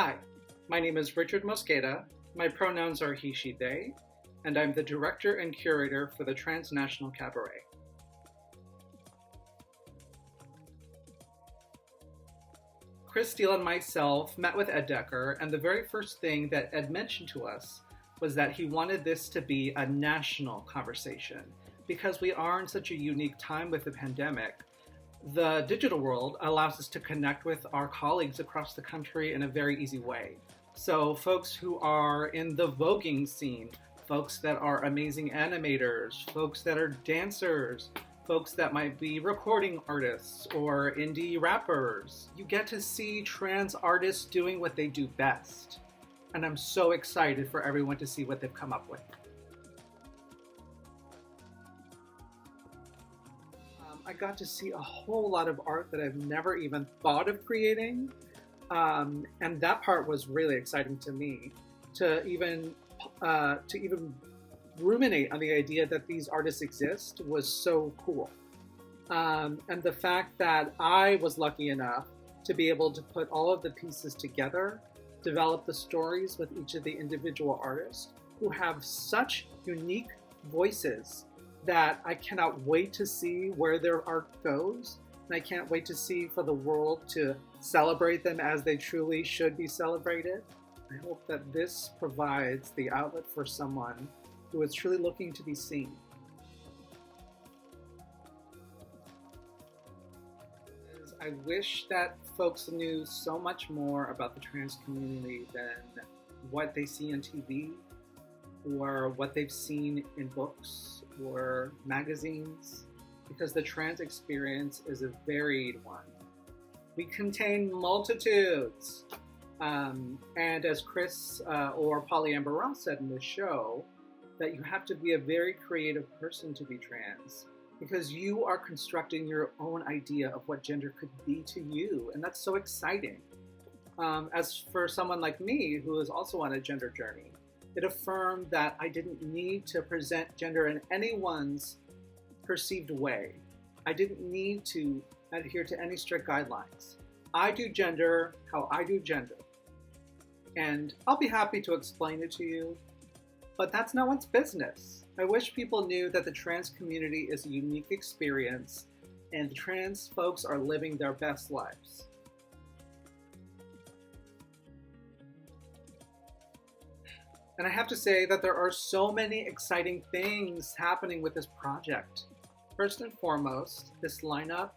Hi, my name is Richard Mosqueda. My pronouns are he, she, they, and I'm the director and curator for the Trans National Cabaret. Chris Steele and myself met with Ed Decker, and the very first thing that Ed mentioned to us was that he wanted this to be a national conversation. Because we are in such a unique time with the pandemic, the digital world allows us to connect with our colleagues across the country in a very easy way. So folks who are in the voguing scene, folks that are amazing animators, folks that are dancers, folks that might be recording artists or indie rappers. You get to see trans artists doing what they do best. And I'm so excited for everyone to see what they've come up with. I got to see a whole lot of art that I've never even thought of creating. And that part was really exciting to me, to even ruminate on the idea that these artists exist was so cool. And the fact that I was lucky enough to be able to put all of the pieces together, develop the stories with each of the individual artists who have such unique voices that I cannot wait to see where their art goes. And I can't wait to see for the world to celebrate them as they truly should be celebrated. I hope that this provides the outlet for someone who is truly looking to be seen. I wish that folks knew so much more about the trans community than what they see on TV or what they've seen in books or magazines, because the trans experience is a varied one. We contain multitudes. And as Chris or Polly Amber Ross said in the show, that you have to be a very creative person to be trans, because you are constructing your own idea of what gender could be to you, and that's so exciting. As for someone like me, who is also on a gender journey, it affirmed that I didn't need to present gender in anyone's perceived way. I didn't need to adhere to any strict guidelines. I do gender how I do gender. And I'll be happy to explain it to you, but that's no one's business. I wish people knew that the trans community is a unique experience and trans folks are living their best lives. And I have to say that there are so many exciting things happening with this project. First and foremost, this lineup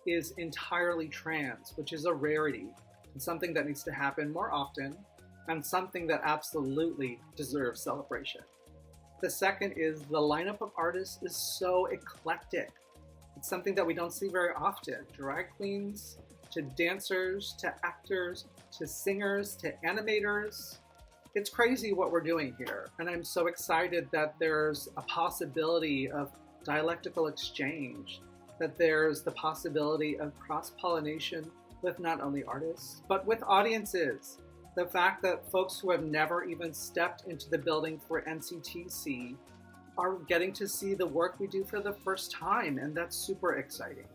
is entirely trans, which is a rarity and something that needs to happen more often, and something that absolutely deserves celebration. The second is the lineup of artists is so eclectic. It's something that we don't see very often. Drag queens, to dancers, to actors, to singers, to animators. It's crazy what we're doing here. And I'm so excited that there's a possibility of dialectical exchange, that there's the possibility of cross-pollination with not only artists, but with audiences. The fact that folks who have never even stepped into the building for NCTC are getting to see the work we do for the first time, and that's super exciting.